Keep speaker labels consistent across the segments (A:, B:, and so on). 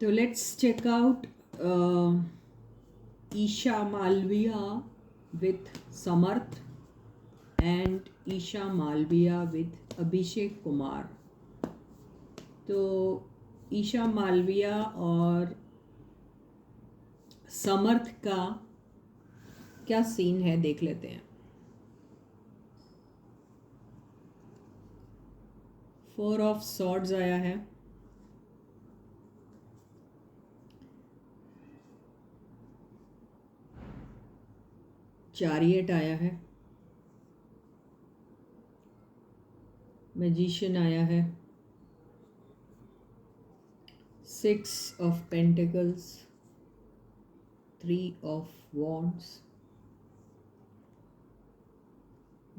A: So let's check out Isha Malviya with Samarth and Isha Malviya with Abhishek Kumar. तो ईशा मालविया और समर्थ का क्या scene है देख लेते हैं। 4 ऑफ सॉर्ड्स आया है, चैरियट आया है, मैजिशियन आया है, 6 of pentacles, 3 of wands,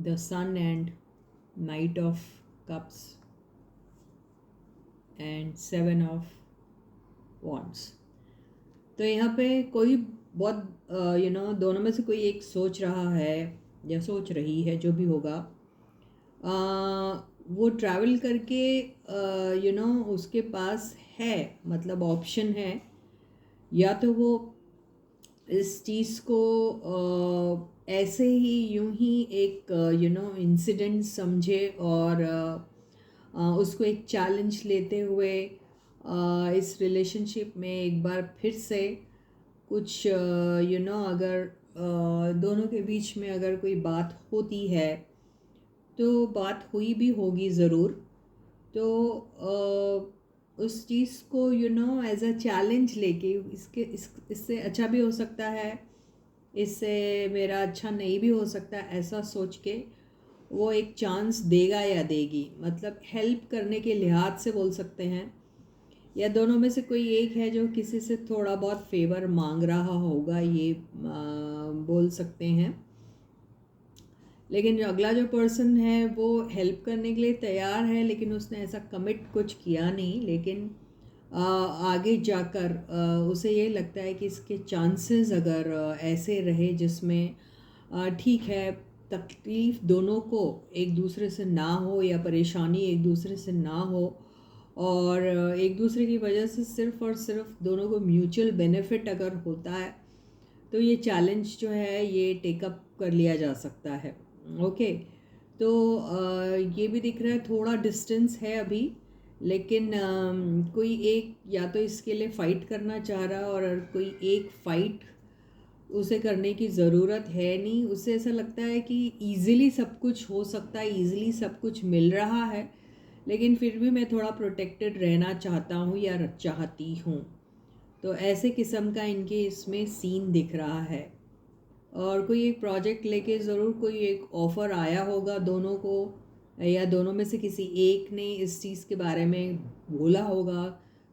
A: the sun and knight of cups and 7 of wands. तो यहाँ पे कोई बहुत दोनों में से कोई एक सोच रहा है या सोच रही है, जो भी होगा, वो ट्रैवल करके उसके पास है, मतलब ऑप्शन है, या तो वो इस चीज़ को ऐसे ही यूं ही एक इंसिडेंट समझे और उसको एक चैलेंज लेते हुए इस रिलेशनशिप में एक बार फिर से कुछ अगर दोनों के बीच में अगर कोई बात होती है तो बात हुई भी होगी ज़रूर, तो उस चीज़ को एज अ चैलेंज लेके इससे अच्छा भी हो सकता है, इससे मेरा अच्छा नहीं भी हो सकता, ऐसा सोच के वो एक चांस देगा या देगी, मतलब हेल्प करने के लिहाज से बोल सकते हैं, या दोनों में से कोई एक है जो किसी से थोड़ा बहुत फेवर मांग रहा होगा, ये बोल सकते हैं। लेकिन जो अगला जो पर्सन है वो हेल्प करने के लिए तैयार है, लेकिन उसने ऐसा कमिट कुछ किया नहीं, लेकिन आगे जाकर उसे ये लगता है कि इसके चांसेस अगर ऐसे रहे जिसमें ठीक है, तकलीफ़ दोनों को एक दूसरे से ना हो या परेशानी एक दूसरे से ना हो, और एक दूसरे की वजह से सिर्फ़ और सिर्फ दोनों को म्यूचुअल बेनिफिट अगर होता है, तो ये चैलेंज जो है ये टेकअप कर लिया जा सकता है। ओके, तो ये भी दिख रहा है थोड़ा डिस्टेंस है अभी, लेकिन कोई एक या तो इसके लिए फ़ाइट करना चाह रहा है, और कोई एक फ़ाइट उसे करने की ज़रूरत है नहीं, उसे ऐसा लगता है कि ईज़िली सब कुछ हो सकता है, ईज़िली सब कुछ मिल रहा है, लेकिन फिर भी मैं थोड़ा प्रोटेक्टेड रहना चाहता हूँ या चाहती हूँ। तो ऐसे किस्म का इनके इसमें सीन दिख रहा है, और कोई एक प्रोजेक्ट लेके ज़रूर कोई एक ऑफ़र आया होगा दोनों को, या दोनों में से किसी एक ने इस चीज़ के बारे में बोला होगा,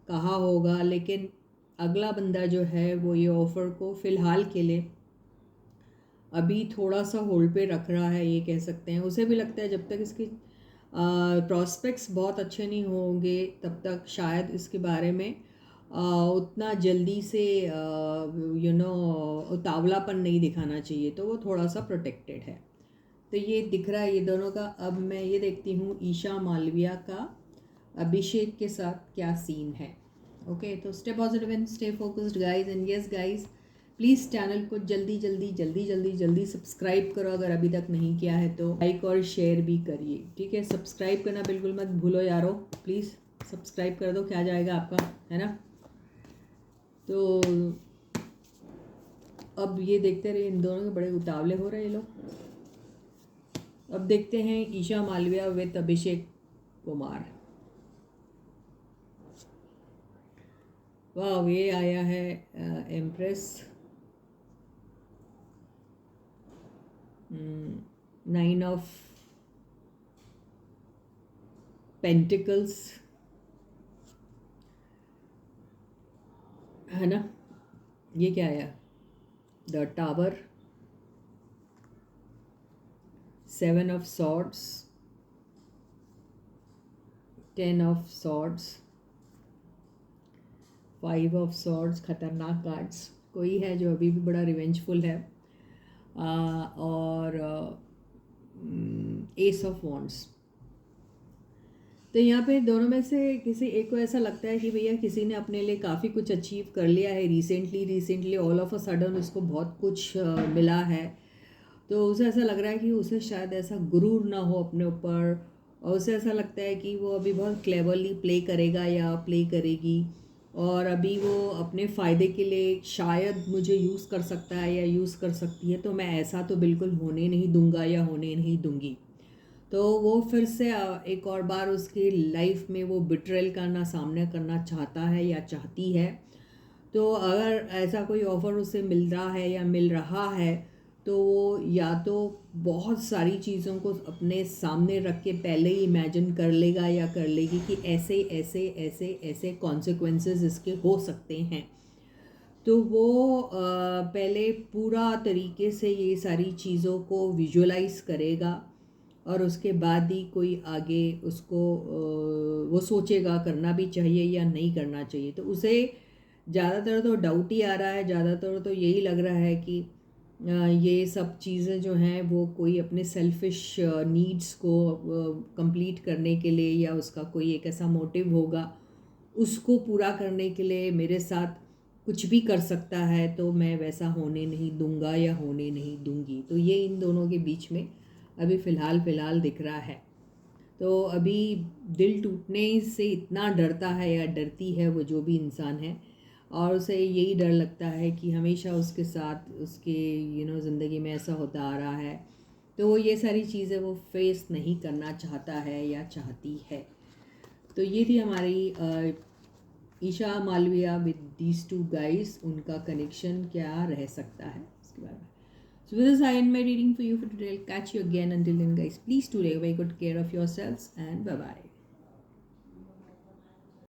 A: कहा होगा, लेकिन अगला बंदा जो है वो ये ऑफ़र को फ़िलहाल के लिए अभी थोड़ा सा होल्ड पे रख रहा है, ये कह सकते हैं। उसे भी लगता है जब तक इसके प्रॉस्पेक्ट्स बहुत अच्छे नहीं होंगे तब तक शायद इसके बारे में उतना जल्दी से उतावलापन नहीं दिखाना चाहिए, तो वो थोड़ा सा प्रोटेक्टेड है। तो ये दिख रहा है ये दोनों का। अब मैं ये देखती हूँ ईशा मालविया का अभिषेक के साथ क्या सीन है। ओके, तो stay positive and stay focused guys, and yes guys, please channel को जल्दी जल्दी जल्दी जल्दी जल्दी सब्सक्राइब करो, अगर अभी तक नहीं किया है तो लाइक और शेयर भी करिए, ठीक है। सब्सक्राइब करना बिल्कुल मत भूलो यारो, प्लीज़ सब्सक्राइब कर दो, क्या जाएगा आपका, है ना। तो अब ये देखते रहे, इन दोनों के बड़े उतावले हो रहे हैं ये लोग। अब देखते हैं ईशा मालविया विद अभिषेक कुमार। वाह, ये आया है एम्प्रेस, 9 ऑफ पेंटिकल्स, है ना। ये क्या आया, the tower, 7 of swords, 10 of swords, 5 of swords. खतरनाक कार्ड्स, कोई है जो अभी भी बड़ा रिवेंजफुल है, और एस ऑफ वॉन्ड्स। तो यहाँ पे दोनों में से किसी एक को ऐसा लगता है कि भैया किसी ने अपने लिए काफ़ी कुछ अचीव कर लिया है recently all of a sudden उसको बहुत कुछ मिला है। तो उसे ऐसा लग रहा है कि उसे शायद ऐसा गुरूर ना हो अपने ऊपर, और उसे ऐसा लगता है कि वो अभी बहुत क्लेवरली प्ले करेगा या प्ले करेगी, और अभी वो अपने फ़ायदे के लिए शायद मुझे यूज़ कर सकता है या यूज़ कर सकती है, तो मैं ऐसा तो बिल्कुल होने नहीं दूंगा या होने नहीं दूंगी। तो वो फिर से एक और बार उसकी लाइफ में वो बिट्रेल का ना सामना करना चाहता है या चाहती है। तो अगर ऐसा कोई ऑफ़र उसे मिल रहा है या मिल रहा है, तो वो या तो बहुत सारी चीज़ों को अपने सामने रख के पहले ही इमेजिन कर लेगा या कर लेगी कि ऐसे ऐसे ऐसे ऐसे कॉन्सिक्वेंसेस इसके हो सकते हैं। तो वो पहले पूरा तरीके से ये सारी चीज़ों को विजुअलाइज करेगा, और उसके बाद ही कोई आगे उसको वो सोचेगा करना भी चाहिए या नहीं करना चाहिए। तो उसे ज़्यादातर तो डाउट ही आ रहा है, ज़्यादातर तो यही लग रहा है कि ये सब चीज़ें जो हैं वो कोई अपने सेल्फिश नीड्स को कंप्लीट करने के लिए, या उसका कोई एक ऐसा मोटिव होगा उसको पूरा करने के लिए मेरे साथ कुछ भी कर सकता है, तो मैं वैसा होने नहीं दूंगा या होने नहीं दूंगी। तो ये इन दोनों के बीच में अभी फ़िलहाल दिख रहा है। तो अभी दिल टूटने से इतना डरता है या डरती है वो जो भी इंसान है, और उसे यही डर लगता है कि हमेशा उसके साथ उसके ज़िंदगी में ऐसा होता आ रहा है, तो वो ये सारी चीज़ें वो फेस नहीं करना चाहता है या चाहती है। तो ये थी हमारी Isha Malviya with these two guys, उनका कनेक्शन क्या रह सकता है इसके बारे में। So with this, I end my reading for you for today. I'll catch you again. Until then, guys, please do take very good care of yourselves and bye bye.